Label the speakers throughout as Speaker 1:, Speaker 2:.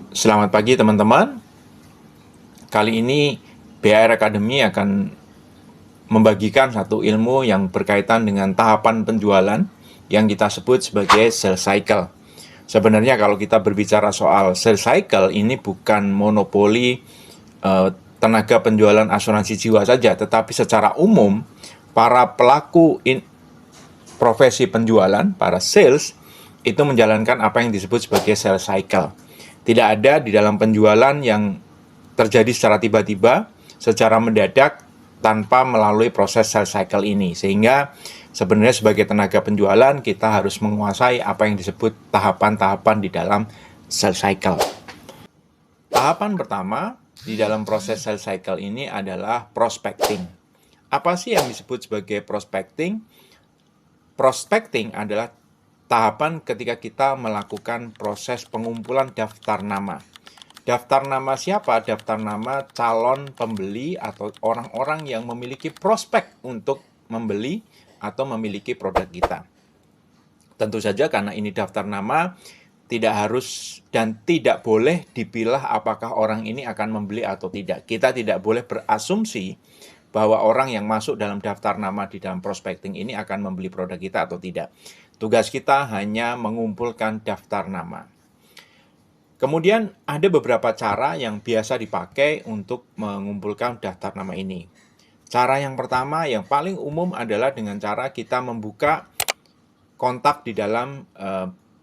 Speaker 1: Selamat pagi teman-teman. Kali ini BR Academy akan membagikan satu ilmu yang berkaitan dengan tahapan penjualan yang kita sebut sebagai sales cycle. Sebenarnya kalau kita berbicara soal sales cycle ini bukan monopoli tenaga penjualan asuransi jiwa saja, tetapi secara umum para pelaku profesi penjualan, para sales, itu menjalankan apa yang disebut sebagai sales cycle. Tidak ada di dalam penjualan yang terjadi secara tiba-tiba, secara mendadak, tanpa melalui proses sales cycle ini. Sehingga sebenarnya sebagai tenaga penjualan, kita harus menguasai apa yang disebut tahapan-tahapan di dalam sales cycle. Tahapan pertama di dalam proses sales cycle ini adalah prospecting. Apa sih yang disebut sebagai prospecting? Prospecting adalah tahapan ketika kita melakukan proses pengumpulan daftar nama. Daftar nama siapa? Daftar nama calon pembeli atau orang-orang yang memiliki prospek untuk membeli atau memiliki produk kita. Tentu saja karena ini daftar nama, tidak harus dan tidak boleh dipilah apakah orang ini akan membeli atau tidak. Kita tidak boleh berasumsi bahwa orang yang masuk dalam daftar nama di dalam prospecting ini akan membeli produk kita atau tidak. Tugas kita hanya mengumpulkan daftar nama. Kemudian ada beberapa cara yang biasa dipakai untuk mengumpulkan daftar nama ini. Cara yang pertama yang paling umum adalah dengan cara kita membuka kontak di dalam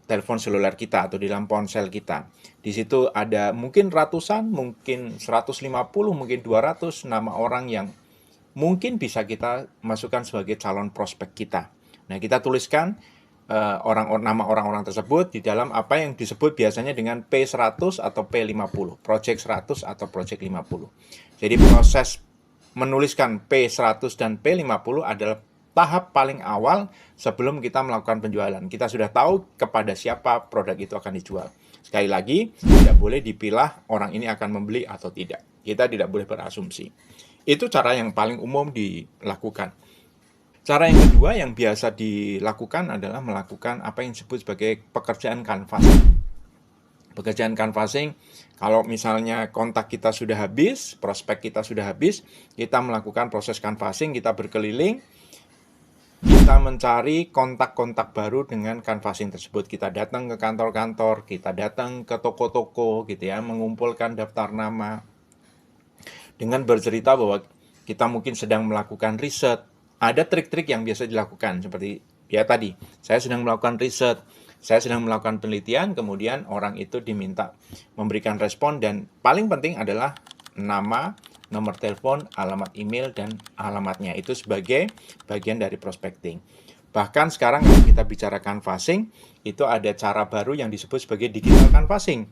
Speaker 1: telepon seluler kita atau di dalam ponsel kita. Di situ ada mungkin ratusan, mungkin 150, mungkin 200 nama orang yang mungkin bisa kita masukkan sebagai calon prospek kita. Nah, kita tuliskan nama orang-orang tersebut di dalam apa yang disebut biasanya dengan P100 atau P50, Project 100 atau Project 50. Jadi proses menuliskan P100 dan P50 adalah tahap paling awal sebelum kita melakukan penjualan. Kita sudah tahu kepada siapa produk itu akan dijual. Sekali lagi, tidak boleh dipilah orang ini akan membeli atau tidak. Kita tidak boleh berasumsi. Itu cara yang paling umum dilakukan. Cara yang kedua yang biasa dilakukan adalah melakukan apa yang disebut sebagai pekerjaan canvassing. Pekerjaan canvassing, kalau misalnya kontak kita sudah habis, prospek kita sudah habis, kita melakukan proses canvassing, kita berkeliling, kita mencari kontak-kontak baru dengan canvassing tersebut. Kita datang ke kantor-kantor, kita datang ke toko-toko gitu ya, mengumpulkan daftar nama dengan bercerita bahwa kita mungkin sedang melakukan riset. Ada trik-trik yang biasa dilakukan seperti ya tadi, saya sedang melakukan riset, saya sedang melakukan penelitian, kemudian orang itu diminta memberikan respon dan paling penting adalah nama, nomor telepon, alamat email, dan alamatnya. Itu sebagai bagian dari prospecting. Bahkan sekarang kalau kita bicara canvassing, itu ada cara baru yang disebut sebagai digital canvassing.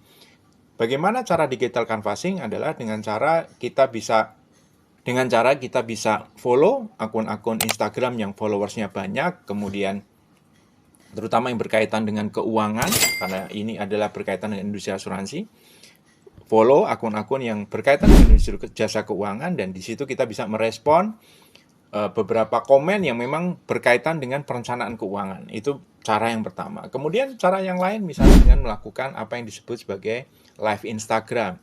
Speaker 1: Bagaimana cara digital canvassing adalah dengan cara kita bisa follow akun-akun Instagram yang followersnya banyak, kemudian terutama yang berkaitan dengan keuangan, karena ini adalah berkaitan dengan industri asuransi. Follow akun-akun yang berkaitan dengan industri jasa keuangan, dan di situ kita bisa merespon beberapa komen yang memang berkaitan dengan perencanaan keuangan. Itu cara yang pertama. Kemudian cara yang lain misalnya dengan melakukan apa yang disebut sebagai live Instagram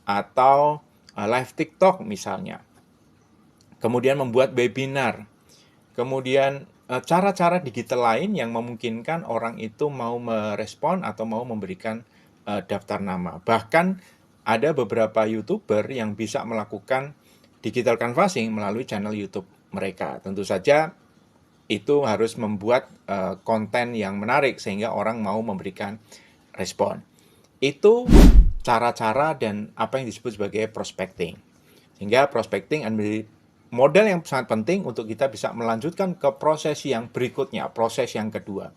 Speaker 1: atau live TikTok misalnya. Kemudian membuat webinar, kemudian cara-cara digital lain yang memungkinkan orang itu mau merespon atau mau memberikan daftar nama. Bahkan ada beberapa YouTuber yang bisa melakukan digital canvassing melalui channel YouTube mereka. Tentu saja itu harus membuat konten yang menarik sehingga orang mau memberikan respon. Itu cara-cara dan apa yang disebut sebagai prospecting. Sehingga prospecting menjadi modal yang sangat penting untuk kita bisa melanjutkan ke proses yang berikutnya, proses yang kedua.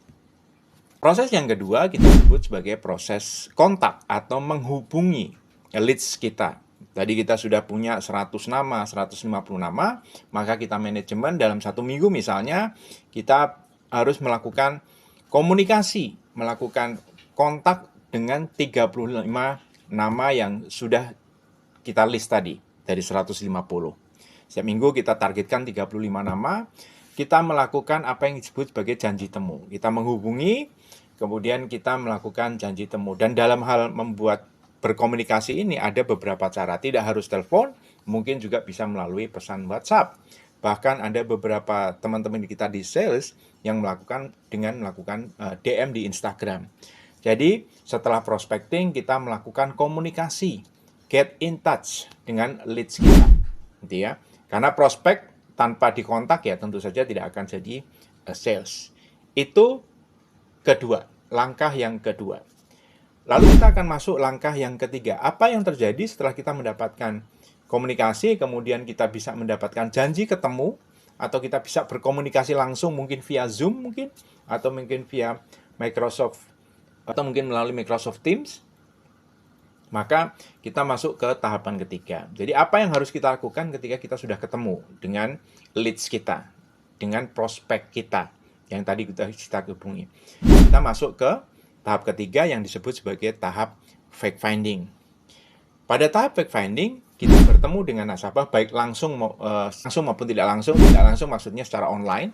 Speaker 1: Proses yang kedua kita sebut sebagai proses kontak atau menghubungi leads kita. Tadi kita sudah punya 100 nama, 150 nama, maka kita manajemen dalam 1 minggu misalnya, kita harus melakukan komunikasi, melakukan kontak dengan 35 nama yang sudah kita list tadi, dari 150. Setiap minggu kita targetkan 35 nama, kita melakukan apa yang disebut sebagai janji temu. Kita menghubungi, kemudian kita melakukan janji temu. Dan dalam hal membuat berkomunikasi ini ada beberapa cara. Tidak harus telepon, mungkin juga bisa melalui pesan WhatsApp. Bahkan ada beberapa teman-teman kita di sales yang melakukan DM di Instagram. Jadi setelah prospecting kita melakukan komunikasi, get in touch dengan leads kita, gitu ya. Karena prospek tanpa dikontak ya tentu saja tidak akan jadi sales. Itu kedua, langkah yang kedua. Lalu kita akan masuk langkah yang ketiga. Apa yang terjadi setelah kita mendapatkan komunikasi, kemudian kita bisa mendapatkan janji ketemu, atau kita bisa berkomunikasi langsung mungkin via Zoom mungkin, atau mungkin via Microsoft, atau mungkin melalui Microsoft Teams, maka kita masuk ke tahapan ketiga. Jadi apa yang harus kita lakukan ketika kita sudah ketemu dengan leads kita, dengan prospek kita, yang tadi kita hubungi. Kita masuk ke tahap ketiga yang disebut sebagai tahap fact finding. Pada tahap fact finding, kita bertemu dengan nasabah baik langsung maupun tidak langsung. Tidak langsung maksudnya secara online.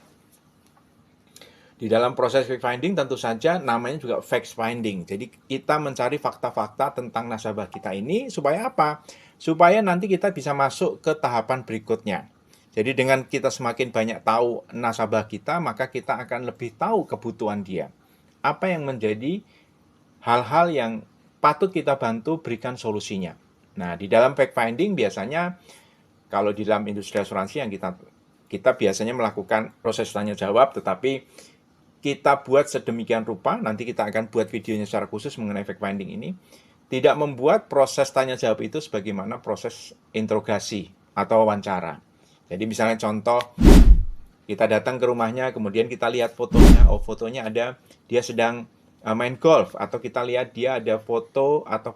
Speaker 1: Di dalam proses fact finding tentu saja namanya juga fact finding. Jadi kita mencari fakta-fakta tentang nasabah kita ini supaya apa? Supaya nanti kita bisa masuk ke tahapan berikutnya. Jadi dengan kita semakin banyak tahu nasabah kita, maka kita akan lebih tahu kebutuhan dia. Apa yang menjadi hal-hal yang patut kita bantu berikan solusinya. Nah, di dalam fact finding biasanya kalau di dalam industri asuransi yang kita biasanya melakukan proses tanya jawab, tetapi kita buat sedemikian rupa, nanti kita akan buat videonya secara khusus mengenai fact finding ini, tidak membuat proses tanya jawab itu sebagaimana proses interogasi atau wawancara. Jadi misalnya contoh, kita datang ke rumahnya, kemudian kita lihat fotonya, fotonya ada dia sedang main golf, atau kita lihat dia ada foto atau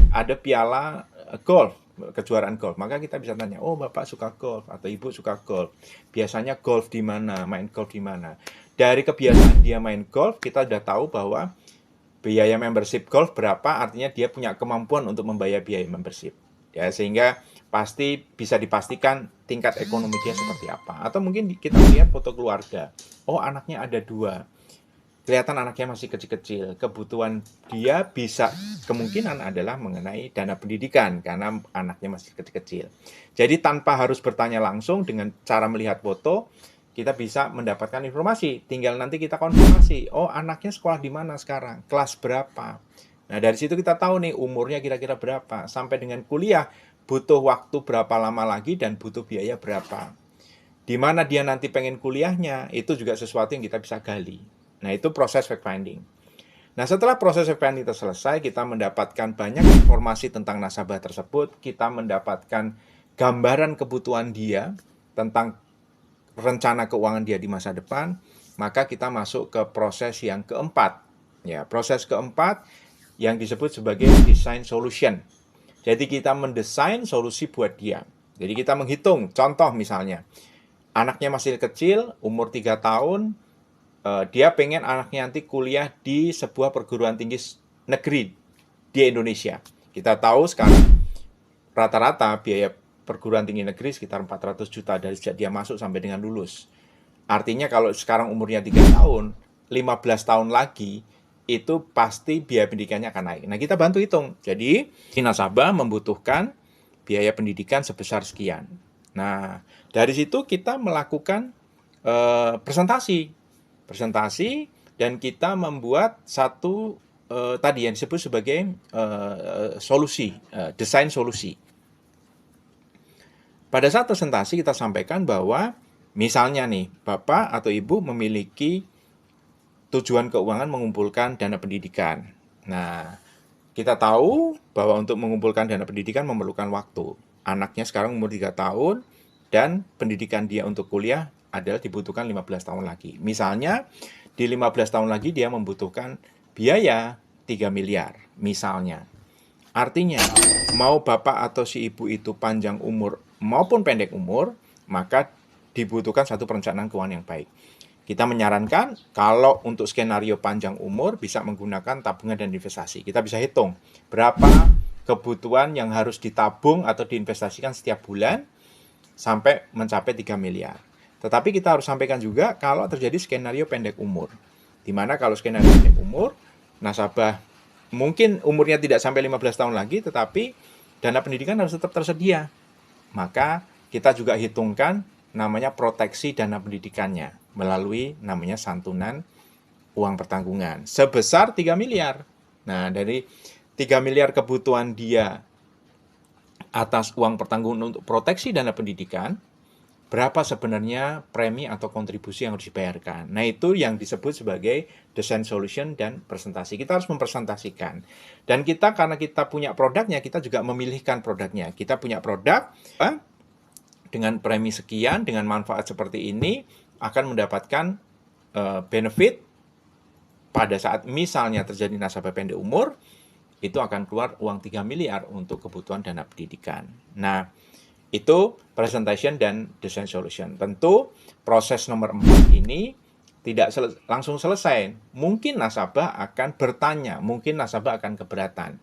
Speaker 1: ada piala golf, kejuaraan golf. Maka kita bisa tanya, oh Bapak suka golf atau Ibu suka golf. Biasanya golf di mana, main golf di mana. Dari kebiasaan dia main golf, kita sudah tahu bahwa biaya membership golf berapa, artinya dia punya kemampuan untuk membayar biaya membership. Ya, sehingga pasti bisa dipastikan tingkat ekonomi dia seperti apa. Atau mungkin kita lihat foto keluarga. Oh, anaknya ada 2. Kelihatan anaknya masih kecil-kecil. Kebutuhan dia bisa kemungkinan adalah mengenai dana pendidikan karena anaknya masih kecil-kecil. Jadi tanpa harus bertanya langsung, dengan cara melihat foto, kita bisa mendapatkan informasi. Tinggal nanti kita konfirmasi. Oh, anaknya sekolah di mana sekarang? Kelas berapa? Nah, dari situ kita tahu nih umurnya kira-kira berapa. Sampai dengan kuliah butuh waktu berapa lama lagi dan butuh biaya berapa. Di mana dia nanti pengen kuliahnya, itu juga sesuatu yang kita bisa gali. Nah, itu proses fact finding. Nah, setelah proses fact finding itu selesai, kita mendapatkan banyak informasi tentang nasabah tersebut, kita mendapatkan gambaran kebutuhan dia, tentang rencana keuangan dia di masa depan, maka kita masuk ke proses yang keempat. Ya, proses keempat yang disebut sebagai design solution. Jadi kita mendesain solusi buat dia. Jadi kita menghitung, contoh misalnya, anaknya masih kecil, umur 3 tahun, dia pengen anaknya nanti kuliah di sebuah perguruan tinggi negeri di Indonesia. Kita tahu sekarang rata-rata biaya perguruan tinggi negeri sekitar 400 juta dari sejak dia masuk sampai dengan lulus. Artinya kalau sekarang umurnya 3 tahun, 15 tahun lagi, itu pasti biaya pendidikannya akan naik. Nah, kita bantu hitung. Jadi, si nasabah membutuhkan biaya pendidikan sebesar sekian. Nah, dari situ kita melakukan presentasi, dan kita membuat satu tadi yang disebut sebagai solusi, desain solusi. Pada saat presentasi kita sampaikan bahwa misalnya nih, Bapak atau Ibu memiliki tujuan keuangan mengumpulkan dana pendidikan. Nah, kita tahu bahwa untuk mengumpulkan dana pendidikan memerlukan waktu. Anaknya sekarang umur 3 tahun dan pendidikan dia untuk kuliah adalah dibutuhkan 15 tahun lagi. Misalnya, di 15 tahun lagi dia membutuhkan biaya 3 miliar, misalnya. Artinya, mau Bapak atau si Ibu itu panjang umur maupun pendek umur, maka dibutuhkan satu perencanaan keuangan yang baik. Kita menyarankan kalau untuk skenario panjang umur bisa menggunakan tabungan dan investasi. Kita bisa hitung berapa kebutuhan yang harus ditabung atau diinvestasikan setiap bulan sampai mencapai 3 miliar. Tetapi kita harus sampaikan juga kalau terjadi skenario pendek umur. Di mana kalau skenario pendek umur, nasabah mungkin umurnya tidak sampai 15 tahun lagi, tetapi dana pendidikan harus tetap tersedia. Maka kita juga hitungkan namanya proteksi dana pendidikannya melalui namanya santunan uang pertanggungan sebesar 3 miliar. Nah, dari 3 miliar kebutuhan dia atas uang pertanggungan untuk proteksi dana pendidikan, berapa sebenarnya premi atau kontribusi yang harus dibayarkan. Nah, itu yang disebut sebagai design solution dan presentasi. Kita harus mempresentasikan. Dan kita, karena kita punya produknya, kita juga memilihkan produknya. Kita punya produk dengan premi sekian, dengan manfaat seperti ini, akan mendapatkan benefit pada saat misalnya terjadi nasabah pendek umur, itu akan keluar uang 3 miliar untuk kebutuhan dana pendidikan. Nah, itu presentation dan design solution. Tentu proses nomor 4 ini tidak langsung selesai. Mungkin nasabah akan bertanya, mungkin nasabah akan keberatan.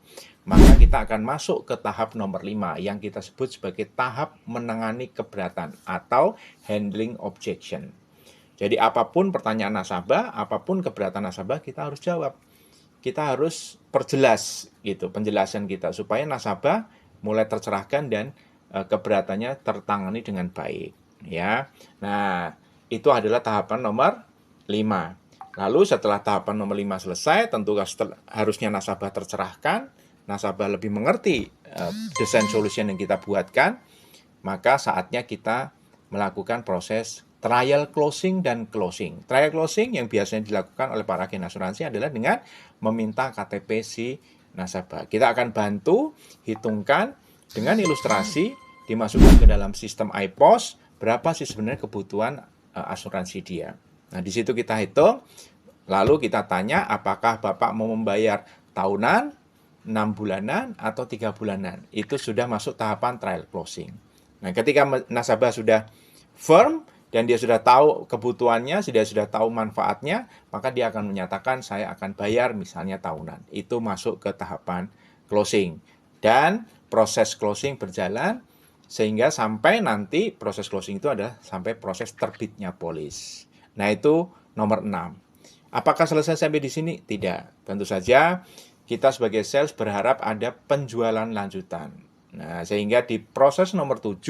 Speaker 1: Maka kita akan masuk ke tahap nomor 5 yang kita sebut sebagai tahap menangani keberatan atau handling objection. Jadi apapun pertanyaan nasabah, apapun keberatan nasabah, kita harus jawab. Kita harus perjelas gitu penjelasan kita supaya nasabah mulai tercerahkan dan keberatannya tertangani dengan baik, ya. Nah, itu adalah tahapan nomor 5. Lalu setelah tahapan nomor 5 selesai, tentu harusnya nasabah tercerahkan, nasabah lebih mengerti desain solution yang kita buatkan, maka saatnya kita melakukan proses trial closing dan closing. Trial closing yang biasanya dilakukan oleh para agen asuransi adalah dengan meminta KTP si nasabah. Kita akan bantu hitungkan dengan ilustrasi, dimasukkan ke dalam sistem iPOS, berapa sih sebenarnya kebutuhan asuransi dia. Nah, di situ kita hitung, lalu kita tanya apakah Bapak mau membayar tahunan, 6 bulanan, atau 3 bulanan. Itu sudah masuk tahapan trial closing. Nah, ketika nasabah sudah firm, dan dia sudah tahu kebutuhannya, dia sudah tahu manfaatnya, maka dia akan menyatakan saya akan bayar misalnya tahunan. Itu masuk ke tahapan closing. Dan proses closing berjalan sehingga sampai nanti proses closing itu adalah sampai proses terbitnya polis. Nah, itu nomor 6. Apakah selesai sampai di sini? Tidak. Tentu saja kita sebagai sales berharap ada penjualan lanjutan. Nah, sehingga di proses nomor 7,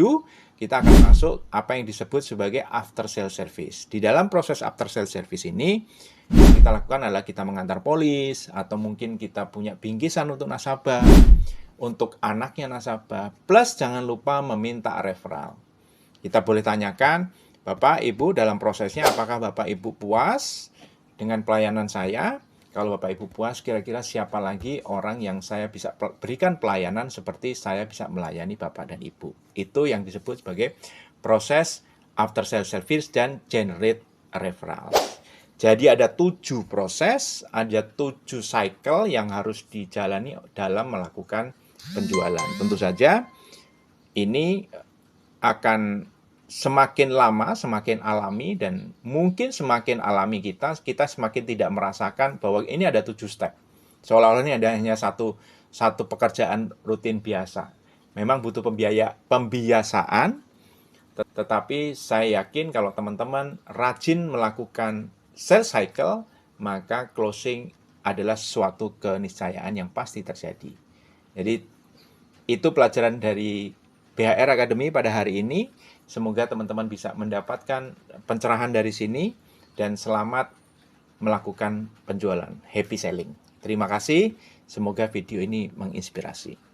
Speaker 1: kita akan masuk apa yang disebut sebagai after sale service. Di dalam proses after sale service ini, yang kita lakukan adalah kita mengantar polis, atau mungkin kita punya bingkisan untuk nasabah, untuk anaknya nasabah, plus jangan lupa meminta referral. Kita boleh tanyakan, Bapak, Ibu, dalam prosesnya apakah Bapak, Ibu puas dengan pelayanan saya? Kalau Bapak Ibu puas, kira-kira siapa lagi orang yang saya bisa berikan pelayanan seperti saya bisa melayani Bapak dan Ibu. Itu yang disebut sebagai proses after sale service dan generate referral. Jadi ada 7 proses, ada 7 cycle yang harus dijalani dalam melakukan penjualan. Tentu saja ini akan semakin lama, semakin alami, dan mungkin semakin alami kita semakin tidak merasakan bahwa ini ada 7 step. Seolah-olah ini ada hanya satu pekerjaan rutin biasa. Memang butuh pembiasaan, tetapi saya yakin kalau teman-teman rajin melakukan sales cycle, maka closing adalah suatu keniscayaan yang pasti terjadi. Jadi itu pelajaran dari BHR Academy pada hari ini. Semoga teman-teman bisa mendapatkan pencerahan dari sini dan selamat melakukan penjualan. Happy selling. Terima kasih. Semoga video ini menginspirasi.